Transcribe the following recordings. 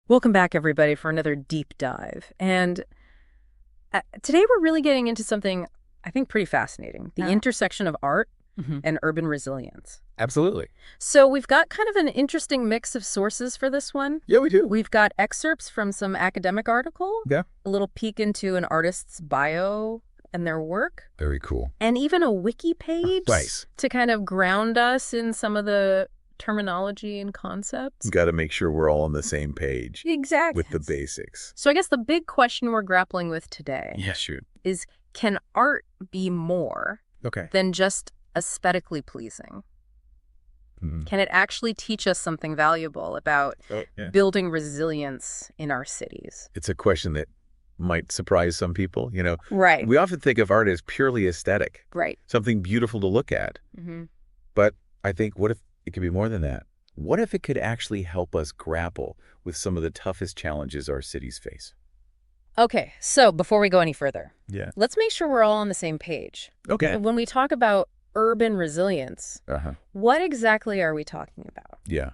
Welcome back, everybody, for another deep dive. And today we're really getting into something I think pretty fascinating, the intersection of art and urban resilience. Absolutely. So we've got kind of an interesting mix of sources for this one. Yeah, we do. We've got excerpts from some academic article, Yeah. a little peek into an artist's bio and their work, Very cool. and even a wiki page Nice. to kind of ground us in some of the terminology and concepts. Got to make sure we're all on the same page Exactly. with the basics. So I guess the big question we're grappling with today Yeah, shoot. is, can art be more Okay. than just aesthetically pleasing? Mhm. Can it actually teach us something valuable about Oh, yeah. building resilience in our cities? It's a question that might surprise some people. Right. We often think of art as purely aesthetic, Right. something beautiful to look at. Mm-hmm. But I think, what if it could be more than that? What if it could actually help us grapple with some of the toughest challenges our cities face? Okay, so before we go any further, Yeah. let's make sure we're all on the same page. Okay. When we talk about urban resilience, Uh-huh. what exactly are we talking about? Yeah.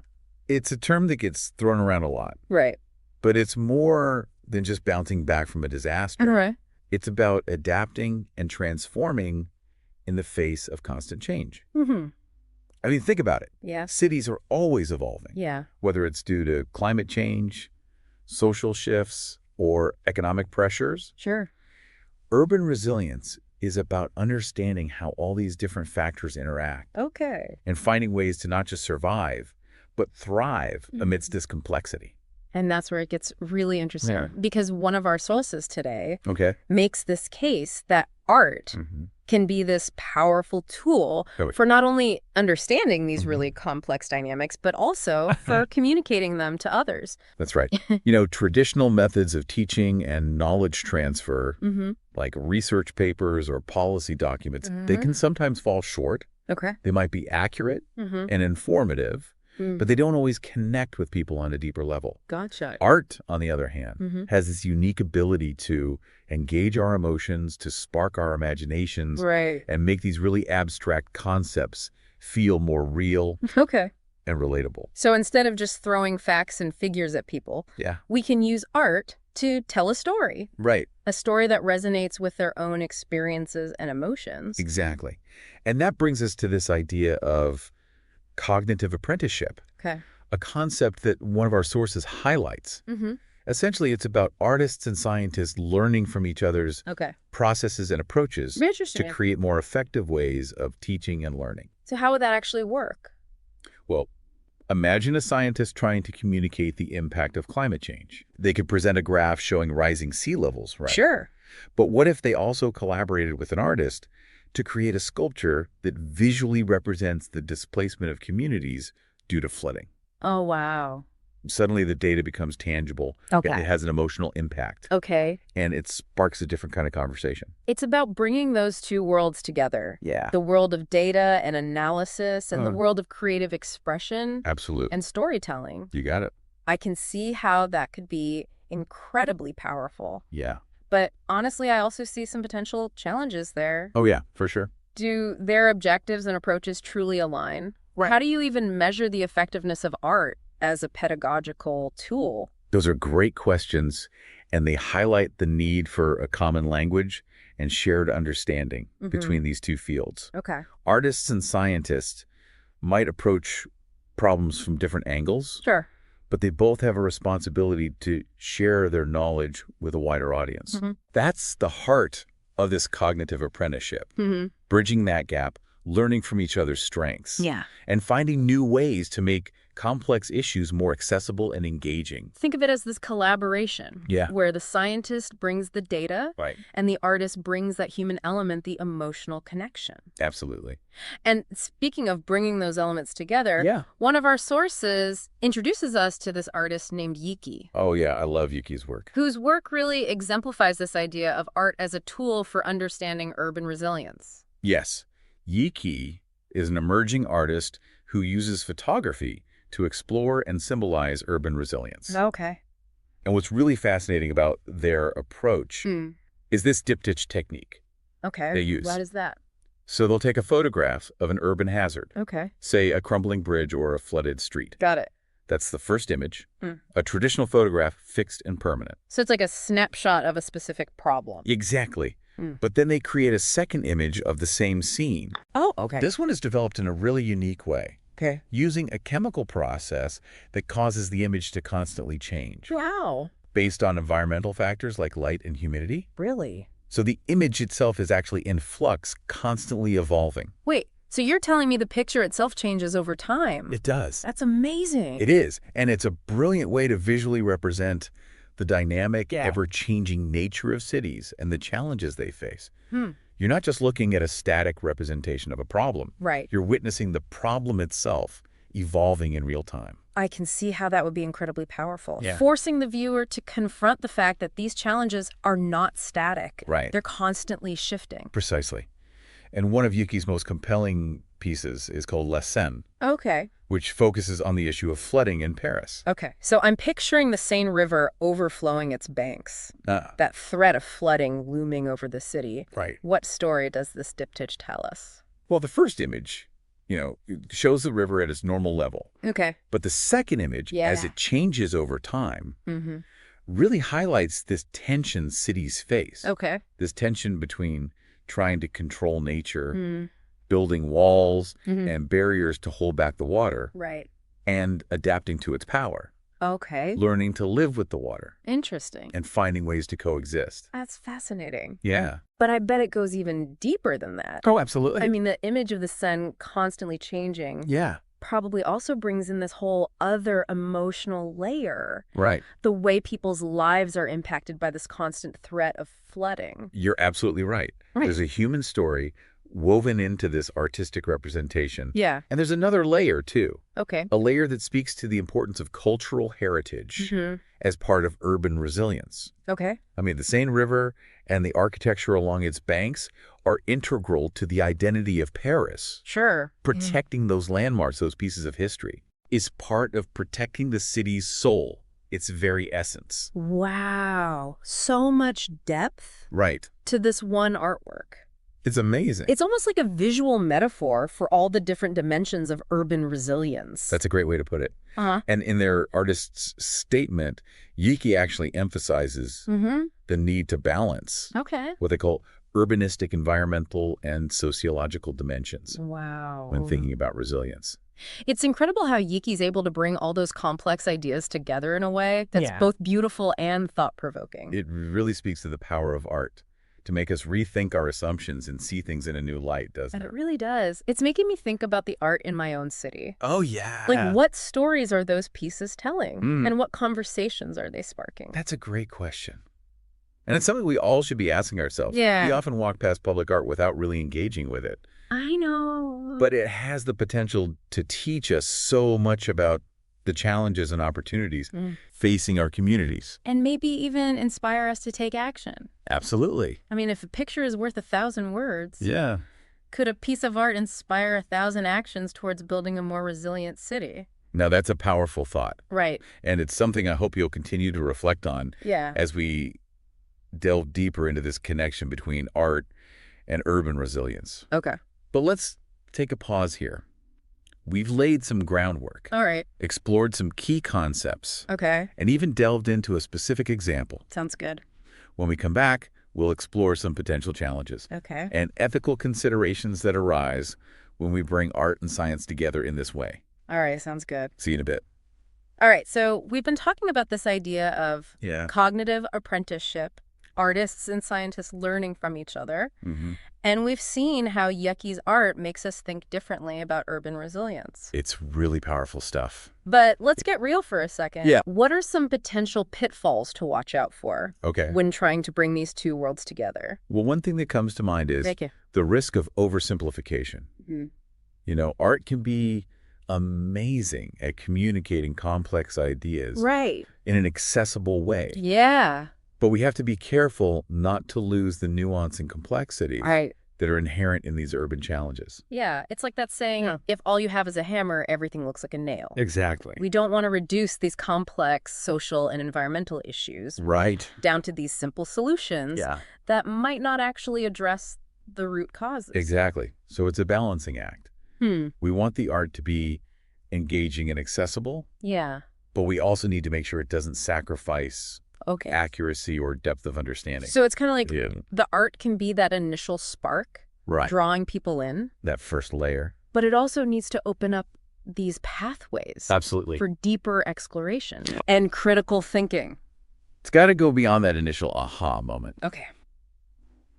It's a term that gets thrown around a lot, Right. but it's more than just bouncing back from a disaster. Right. It's about adapting and transforming in the face of constant change. Mm-hmm. I mean, think about it. Yeah. Cities are always evolving, Yeah. whether it's due to climate change, social shifts, or economic pressures. Sure. Urban resilience is about understanding how all these different factors interact Okay. and finding ways to not just survive, but thrive amidst this complexity. And that's where it gets really interesting. Yeah. Because one of our sources today Okay. makes this case that art can be this powerful tool for not only understanding these really complex dynamics, but also for communicating them to others. That's right. Traditional methods of teaching and knowledge transfer, like research papers or policy documents, they can sometimes fall short. Okay. They might be accurate and informative, but they don't always connect with people on a deeper level. Gotcha. Art, on the other hand, has this unique ability to engage our emotions, to spark our imaginations, Right. and make these really abstract concepts feel more real Okay. and relatable. So instead of just throwing facts and figures at people, Yeah. we can use art to tell a story that resonates with their own experiences and emotions. Exactly. And that brings us to this idea of cognitive apprenticeship, Okay. a concept that one of our sources highlights. Essentially, it's about artists and scientists learning from each other's Okay. processes and approaches Interesting. to create more effective ways of teaching and learning. So how would that actually work? Well, imagine a scientist trying to communicate the impact of climate change. They could present a graph showing rising sea levels, right? Sure. But what if they also collaborated with an artist to create a sculpture that visually represents the displacement of communities due to flooding? Oh, wow. Suddenly the data becomes tangible. Okay. It has an emotional impact. Okay. And it sparks a different kind of conversation. It's about bringing those two worlds together. Yeah. The world of data and analysis and the world of creative expression Absolutely. and storytelling. You got it. I can see how that could be incredibly powerful. Yeah. But honestly, I also see some potential challenges there. Oh, yeah, for sure. Do their objectives and approaches truly align? Right. How do you even measure the effectiveness of art as a pedagogical tool? Those are great questions, and they highlight the need for a common language and shared understanding between these two fields. Okay. Artists and scientists might approach problems from different angles, Sure. but they both have a responsibility to share their knowledge with a wider audience. That's the heart of this cognitive apprenticeship, bridging that gap, learning from each other's strengths, and finding new ways to make complex issues more accessible and engaging. Think of it as this collaboration, Yeah. where the scientist brings the data Right. and the artist brings that human element, the emotional connection. Absolutely. And speaking of bringing those elements together, Yeah. one of our sources introduces us to this artist named Yiki, Oh, yeah, I love Yuki's work. whose work really exemplifies this idea of art as a tool for understanding urban resilience. Yes, Yiki is an emerging artist who uses photography to explore and symbolize urban resilience. Okay. And what's really fascinating about their approach is this diptych technique Okay. they use. What is that? So they'll take a photograph of an urban hazard, Okay. say a crumbling bridge or a flooded street. Got it. That's the first image. A traditional photograph, fixed and permanent. So it's like a snapshot of a specific problem. Exactly. But then they create a second image of the same scene. Oh, okay. This one is developed in a really unique way. Okay. Using a chemical process that causes the image to constantly change. Wow. Based on environmental factors like light and humidity. Really? So the image itself is actually in flux, constantly evolving. Wait, so you're telling me the picture itself changes over time? It does. That's amazing. It is. And it's a brilliant way to visually represent the dynamic, ever-changing nature of cities and the challenges they face. You're not just looking at a static representation of a problem. Right. You're witnessing the problem itself evolving in real time. I can see how that would be incredibly powerful. Yeah. Forcing the viewer to confront the fact that these challenges are not static. Right. They're constantly shifting. Precisely. And one of Yuki's most compelling pieces is called La Seine, Okay. which focuses on the issue of flooding in Paris. Okay. So I'm picturing the Seine River overflowing its banks. That threat of flooding looming over the city. Right. What story does this diptych tell us? Well, the first image, shows the river at its normal level. Okay. But the second image, as it changes over time, really highlights this tension cities face. Okay. This tension between trying to control nature, building walls and barriers to hold back the water, Right. and adapting to its power. Okay. Learning to live with the water. Interesting. And finding ways to coexist. That's fascinating. Yeah. But I bet it goes even deeper than that. Oh, absolutely. I mean, the image of the sun constantly changing Yeah. probably also brings in this whole other emotional layer. Right. The way people's lives are impacted by this constant threat of flooding. You're absolutely right. Right. There's a human story woven into this artistic representation. Yeah. And there's another layer, too. Okay. A layer that speaks to the importance of cultural heritage as part of urban resilience. Okay. I mean, the Seine River and the architecture along its banks are integral to the identity of Paris. Sure. Protecting those landmarks, those pieces of history, is part of protecting the city's soul, its very essence. Wow. So much depth Right. to this one artwork. It's amazing. It's almost like a visual metaphor for all the different dimensions of urban resilience. That's a great way to put it. And in their artist's statement, Yuki actually emphasizes the need to balance what they call urbanistic, environmental, and sociological dimensions Wow. when thinking about resilience. It's incredible how Yuki's able to bring all those complex ideas together in a way that's both beautiful and thought-provoking. It really speaks to the power of art to make us rethink our assumptions and see things in a new light, doesn't And it? it really does. It's making me think about the art in my own city. Oh, yeah. Like, what stories are those pieces telling? And what conversations are they sparking? That's a great question. And it's something we all should be asking ourselves. Yeah. We often walk past public art without really engaging with it. I know. But it has the potential to teach us so much about the challenges and opportunities facing our communities. And maybe even inspire us to take action. Absolutely. I mean, if a picture is worth 1,000 words, Yeah. could a piece of art inspire 1,000 actions towards building a more resilient city? Now, that's a powerful thought. Right. And it's something I hope you'll continue to reflect on as we delve deeper into this connection between art and urban resilience. Okay. But let's take a pause here. We've laid some groundwork, All right. explored some key concepts, Okay. and even delved into a specific example. Sounds good. When we come back, we'll explore some potential challenges Okay. and ethical considerations that arise when we bring art and science together in this way. All right. Sounds good. See you in a bit. All right. So we've been talking about this idea of Yeah. cognitive apprenticeship, artists and scientists learning from each other. And we've seen how Yuki's art makes us think differently about urban resilience. It's really powerful stuff. But let's get real for a second. Yeah. What are some potential pitfalls to watch out for Okay. when trying to bring these two worlds together? Well, one thing that comes to mind is Thank you. the risk of oversimplification. Art can be amazing at communicating complex ideas Right. in an accessible way. Yeah. But we have to be careful not to lose the nuance and complexity Right. that are inherent in these urban challenges. Yeah. It's like that saying, if all you have is a hammer, everything looks like a nail. Exactly. We don't want to reduce these complex social and environmental issues Right. down to these simple solutions that might not actually address the root causes. Exactly. So it's a balancing act. We want the art to be engaging and accessible, Yeah. but we also need to make sure it doesn't sacrifice Okay. accuracy or depth of understanding. So it's kind of like Yeah. the art can be that initial spark, Right. drawing people in, That first layer. but it also needs to open up these pathways Absolutely. for deeper exploration and critical thinking. It's got to go beyond that initial aha moment. Okay.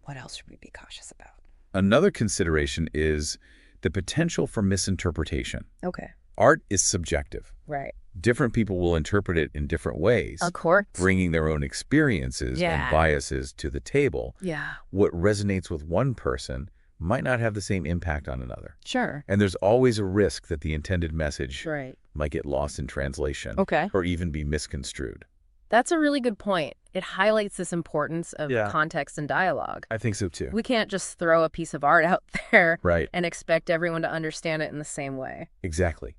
What else should we be cautious about? Another consideration is the potential for misinterpretation. Okay. Art is subjective. Right. Different people will interpret it in different ways, Of course. bringing their own experiences Yeah. and biases to the table. Yeah. What resonates with one person might not have the same impact on another. Sure. And there's always a risk that the intended message Right. might get lost in translation Okay. or even be misconstrued. That's a really good point. It highlights this importance of Yeah. context and dialogue. I think so too. We can't just throw a piece of art out there Right. and expect everyone to understand it in the same way. Exactly.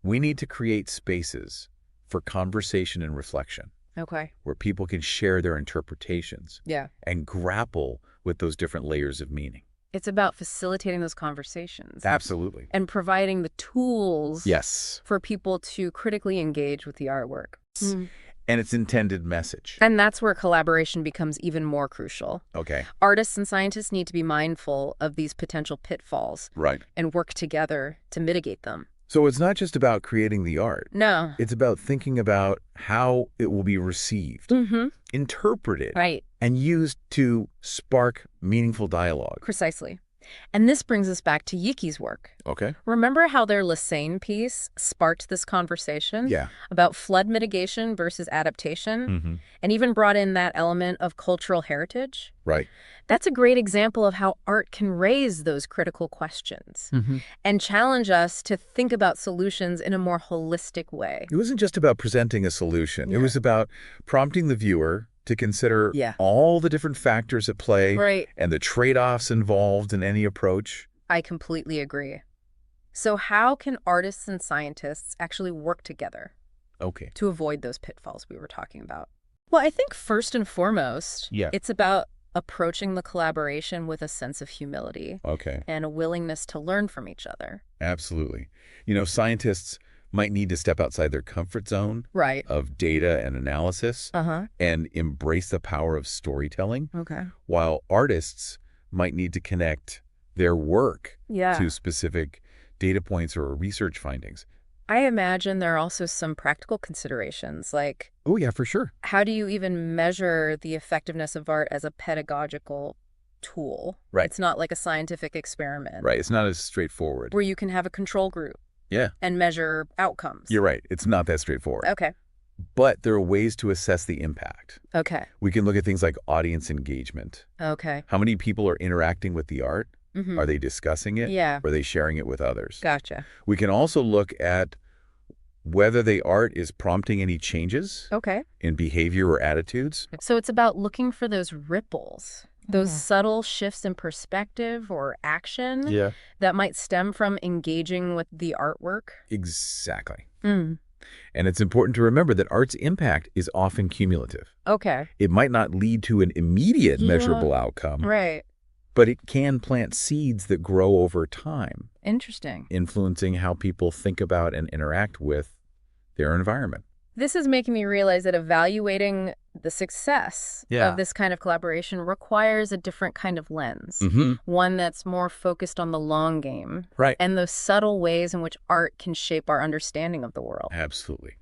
We need to create spaces for conversation and reflection Okay. where people can share their interpretations Yeah. and grapple with those different layers of meaning. It's about facilitating those conversations Absolutely. and providing the tools Yes. for people to critically engage with the artwork. And its intended message. And that's where collaboration becomes even more crucial. Okay. Artists and scientists need to be mindful of these potential pitfalls Right. and work together to mitigate them. So it's not just about creating the art. No. It's about thinking about how it will be received, interpreted, Right. and used to spark meaningful dialogue. Precisely. And this brings us back to Yiki's work. Okay. Remember how their Lesane piece sparked this conversation Yeah. about flood mitigation versus adaptation, and even brought in that element of cultural heritage? Right. That's a great example of how art can raise those critical questions and challenge us to think about solutions in a more holistic way. It wasn't just about presenting a solution. It was about prompting the viewer to consider all the different factors at play Right. and the trade-offs involved in any approach. I completely agree. So how can artists and scientists actually work together Okay. to avoid those pitfalls we were talking about? Well, I think first and foremost, Yeah. it's about approaching the collaboration with a sense of humility Okay. and a willingness to learn from each other. Absolutely. Scientists might need to step outside their comfort zone Right. of data and analysis Uh-huh. and embrace the power of storytelling, Okay. while artists might need to connect their work Yeah. to specific data points or research findings. I imagine there are also some practical considerations, like Oh, yeah, for sure. how do you even measure the effectiveness of art as a pedagogical tool? Right. It's not like a scientific experiment Right. It's not as straightforward. where you can have a control group Yeah, and measure outcomes. you're right. It's not that straightforward. Okay. But there are ways to assess the impact. Okay. We can look at things like audience engagement. Okay. How many people are interacting with the art? Mhm. Are they discussing it? Yeah. Or are they sharing it with others? Gotcha. We can also look at whether the art is prompting any changes Okay. in behavior or attitudes. So it's about looking for those ripples, those subtle shifts in perspective or action that might stem from engaging with the artwork. Exactly. Mm. And it's important to remember that art's impact is often cumulative. Okay. It might not lead to an immediate measurable outcome, Right. but it can plant seeds that grow over time, Interesting. influencing how people think about and interact with their environment. This is making me realize that evaluating the success of this kind of collaboration requires a different kind of lens, one that's more focused on the long game Right. and those subtle ways in which art can shape our understanding of the world. Absolutely.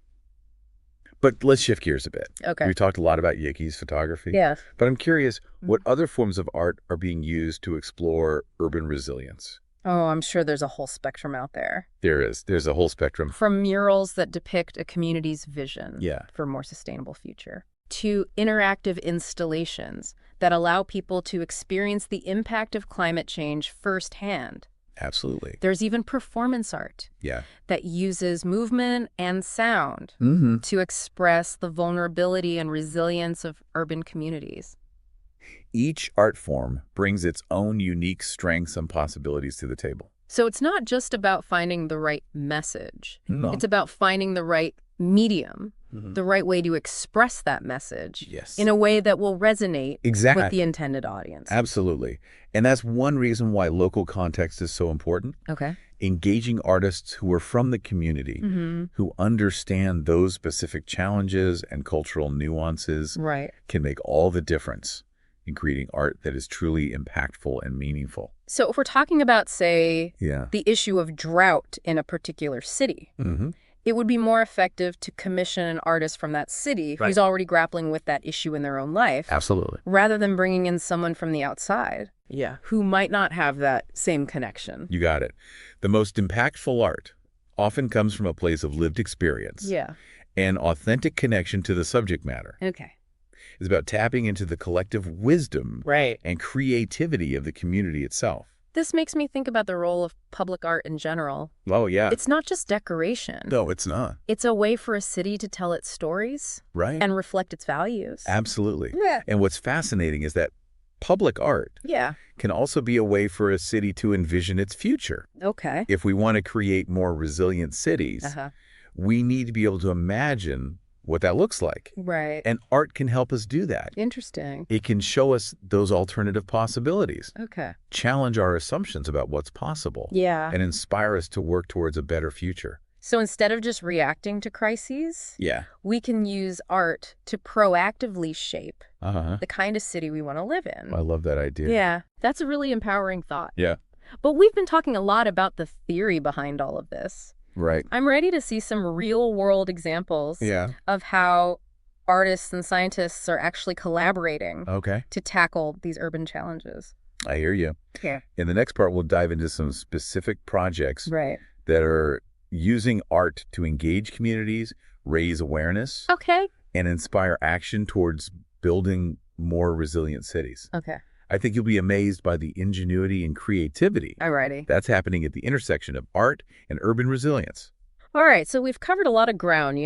But let's shift gears a bit. Okay. We talked a lot about Yiki's photography. Yes. But I'm curious, what other forms of art are being used to explore urban resilience? Oh, I'm sure there's a whole spectrum out there. There is. There's a whole spectrum. From murals that depict a community's vision Yeah. for a more sustainable future, to interactive installations that allow people to experience the impact of climate change firsthand. Absolutely. There's even performance art Yeah. that uses movement and sound Mm-hmm. to express the vulnerability and resilience of urban communities. Each art form brings its own unique strengths and possibilities to the table. So it's not just about finding the right message. No. It's about finding the right medium, the right way to express that message Yes. in a way that will resonate Exactly. with the intended audience. Absolutely. And that's one reason why local context is so important. Okay. Engaging artists who are from the community, who understand those specific challenges and cultural nuances can make all the difference in creating art that is truly impactful and meaningful. So if we're talking about, say, the issue of drought in a particular city, it would be more effective to commission an artist from that city who's already grappling with that issue in their own life. Absolutely. Rather than bringing in someone from the outside. Yeah. Who might not have that same connection. You got it. The most impactful art often comes from a place of lived experience. Yeah. And authentic connection to the subject matter. Okay. It's about tapping into the collective wisdom and creativity of the community itself. This makes me think about the role of public art in general. Oh, yeah. It's not just decoration. No, it's not. It's a way for a city to tell its stories. And reflect its values. Absolutely. Yeah. And what's fascinating is that public art can also be a way for a city to envision its future. Okay. If we want to create more resilient cities, we need to be able to imagine what that looks like. Right. And art can help us do that. Interesting. It can show us those alternative possibilities. Okay. Challenge our assumptions about what's possible. Yeah. And inspire us to work towards a better future. So instead of just reacting to crises, we can use art to proactively shape the kind of city we want to live in. I love that idea. Yeah. That's a really empowering thought. Yeah. But we've been talking a lot about the theory behind all of this. Right. I'm ready to see some real-world examples of how artists and scientists are actually collaborating to tackle these urban challenges. I hear you. Yeah. In the next part, we'll dive into some specific projects that are using art to engage communities, raise awareness, and inspire action towards building more resilient cities. Okay. I think you'll be amazed by the ingenuity and creativity that's happening at the intersection of art and urban resilience. All right, so we've covered a lot of ground,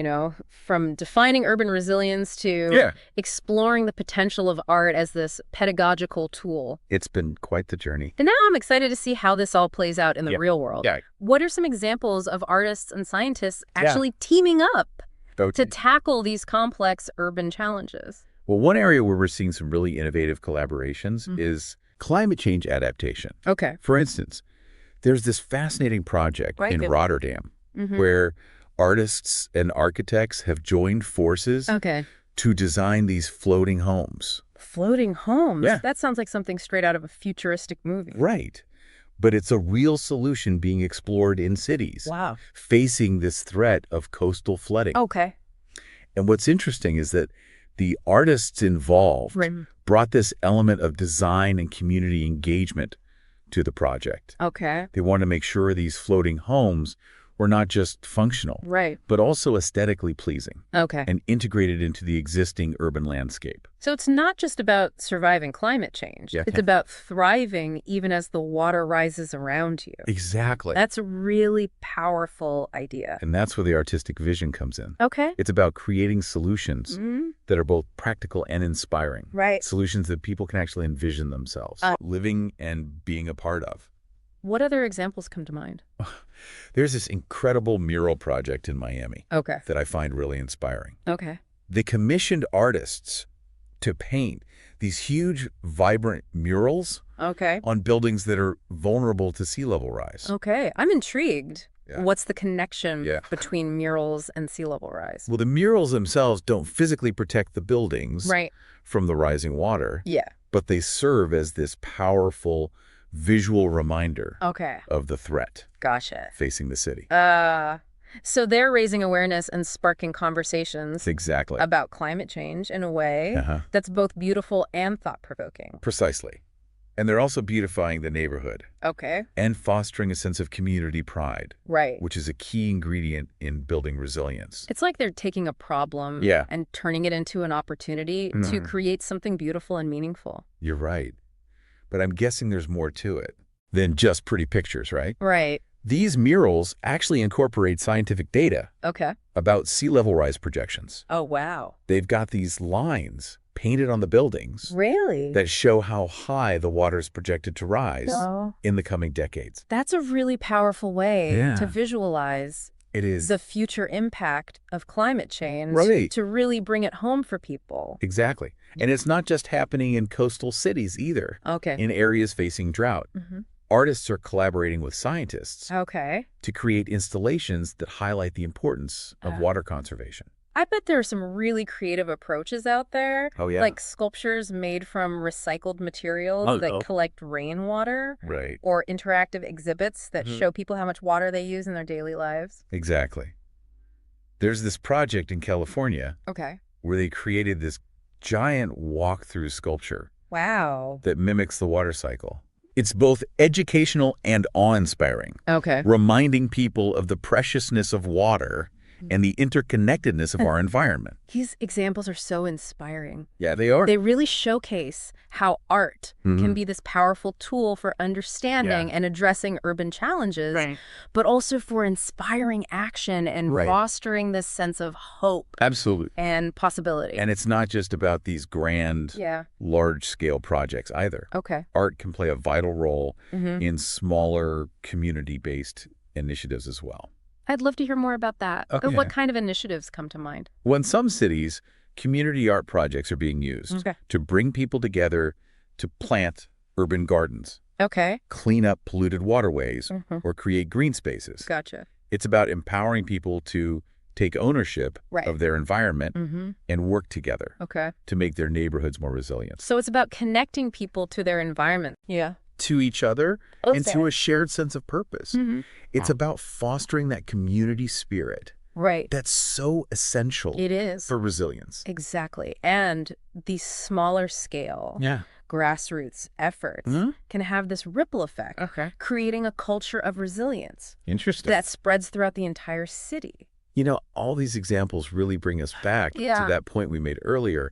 from defining urban resilience to exploring the potential of art as this pedagogical tool. It's been quite the journey. And now I'm excited to see how this all plays out in the real world. What are some examples of artists and scientists actually teaming up to tackle these complex urban challenges? Well, one area where we're seeing some really innovative collaborations is climate change adaptation. Okay. For instance, there's this fascinating project in Rotterdam where artists and architects have joined forces to design these floating homes. Floating homes? Yeah. That sounds like something straight out of a futuristic movie. Right. But it's a real solution being explored in cities. Wow. Facing this threat of coastal flooding. Okay. And what's interesting is that the artists involved brought this element of design and community engagement to the project. Okay. They wanted to make sure these floating homes were not just functional, but also aesthetically pleasing and integrated into the existing urban landscape. So it's not just about surviving climate change. It's about thriving even as the water rises around you. Exactly. That's a really powerful idea. And that's where the artistic vision comes in. Okay. It's about creating solutions that are both practical and inspiring. Right. Solutions that people can actually envision themselves living and being a part of. What other examples come to mind? There's this incredible mural project in Miami that I find really inspiring. Okay. They commissioned artists to paint these huge, vibrant murals on buildings that are vulnerable to sea level rise. Okay. I'm intrigued. What's the connection between murals and sea level rise? Well, the murals themselves don't physically protect the buildings from the rising water. But they serve as this powerful visual reminder of the threat facing the city. So they're raising awareness and sparking conversations about climate change in a way that's both beautiful and thought-provoking. Precisely. And they're also beautifying the neighborhood. And fostering a sense of community pride. Which is a key ingredient in building resilience. It's like they're taking a problem and turning it into an opportunity to create something beautiful and meaningful. You're right. But I'm guessing there's more to it than just pretty pictures, right? Right. These murals actually incorporate scientific data about sea level rise projections. Oh, wow. They've got these lines painted on the buildings that show how high the water is projected to rise in the coming decades. That's a really powerful way to visualize the future impact of climate change to really bring it home for people. Exactly. And it's not just happening in coastal cities either. In areas facing drought. Artists are collaborating with scientists Okay. to create installations that highlight the importance of water conservation. I bet there are some really creative approaches out there. Oh, yeah. Like sculptures made from recycled materials that collect rainwater. Right. Or interactive exhibits that show people how much water they use in their daily lives. Exactly. There's this project in California Okay. where they created this giant walk-through sculpture Wow. that mimics the water cycle. It's both educational and awe-inspiring, Okay. reminding people of the preciousness of water and the interconnectedness of our environment. These examples are so inspiring. Yeah, they are. They really showcase how art can be this powerful tool for understanding and addressing urban challenges, but also for inspiring action and fostering this sense of hope. Absolutely. And possibility. And it's not just about these grand, large-scale projects either. Okay. Art can play a vital role in smaller community-based initiatives as well. I'd love to hear more about that. Okay. What kind of initiatives come to mind? Well, in some cities, community art projects are being used to bring people together to plant urban gardens, clean up polluted waterways, or create green spaces. Gotcha. It's about empowering people to take ownership of their environment and work together to make their neighborhoods more resilient. So it's about connecting people to their environment. Yeah. To each other and to a shared sense of purpose. It's about fostering that community spirit. Right. That's so essential for resilience. Exactly. And these smaller scale grassroots efforts can have this ripple effect, creating a culture of resilience. Interesting. That spreads throughout the entire city. You know, all these examples really bring us back to that point we made earlier.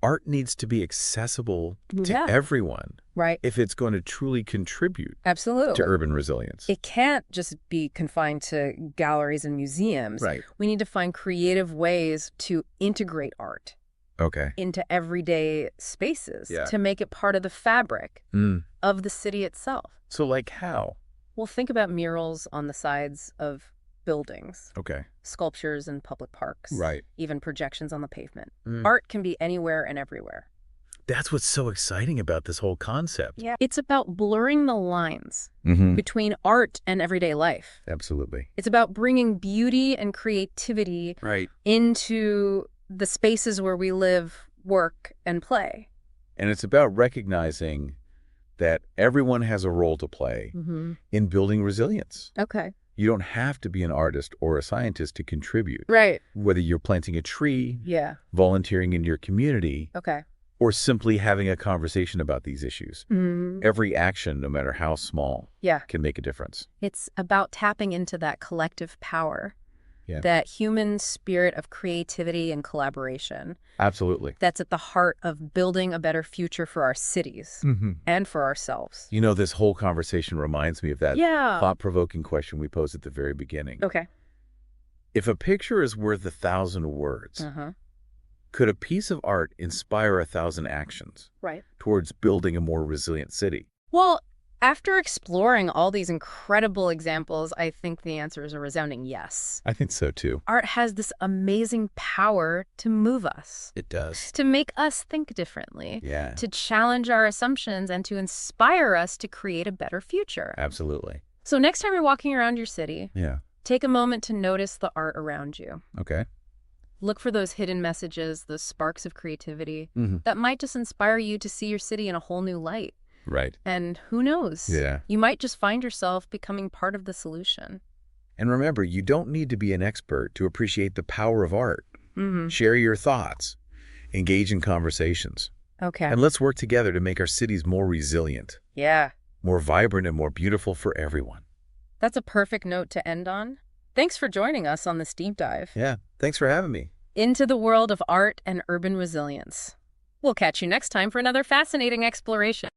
Art needs to be accessible to everyone if it's going to truly contribute to urban resilience. It can't just be confined to galleries and museums. We need to find creative ways to integrate art into everyday spaces to make it part of the fabric of the city itself. So like how? Well, think about murals on the sides of buildings, sculptures in public parks, even projections on the pavement. Art can be anywhere and everywhere. That's what's so exciting about this whole concept. Yeah. It's about blurring the lines between art and everyday life. Absolutely. It's about bringing beauty and creativity into the spaces where we live, work, and play. And it's about recognizing that everyone has a role to play in building resilience. Okay. You don't have to be an artist or a scientist to contribute. Right. Whether you're planting a tree, volunteering in your community, or simply having a conversation about these issues. Every action, no matter how small, can make a difference. It's about tapping into that collective power, that human spirit of creativity and collaboration. Absolutely. That's at the heart of building a better future for our cities and for ourselves. You know, this whole conversation reminds me of that thought-provoking question we posed at the very beginning. Okay. If a picture is worth 1,000 words, could a piece of art inspire 1,000 actions towards building a more resilient city? Well, after exploring all these incredible examples, I think the answer is a resounding yes. I think so, too. Art has this amazing power to move us. It does. To make us think differently. Yeah. To challenge our assumptions and to inspire us to create a better future. Absolutely. So next time you're walking around your city, take a moment to notice the art around you. Okay. Look for those hidden messages, those sparks of creativity that might just inspire you to see your city in a whole new light. Right. And who knows? You might just find yourself becoming part of the solution. And remember, you don't need to be an expert to appreciate the power of art. Share your thoughts. Engage in conversations. Okay. And let's work together to make our cities more resilient. Yeah. More vibrant and more beautiful for everyone. That's a perfect note to end on. Thanks for joining us on this deep dive. Yeah. Thanks for having me. Into the world of art and urban resilience. We'll catch you next time for another fascinating exploration.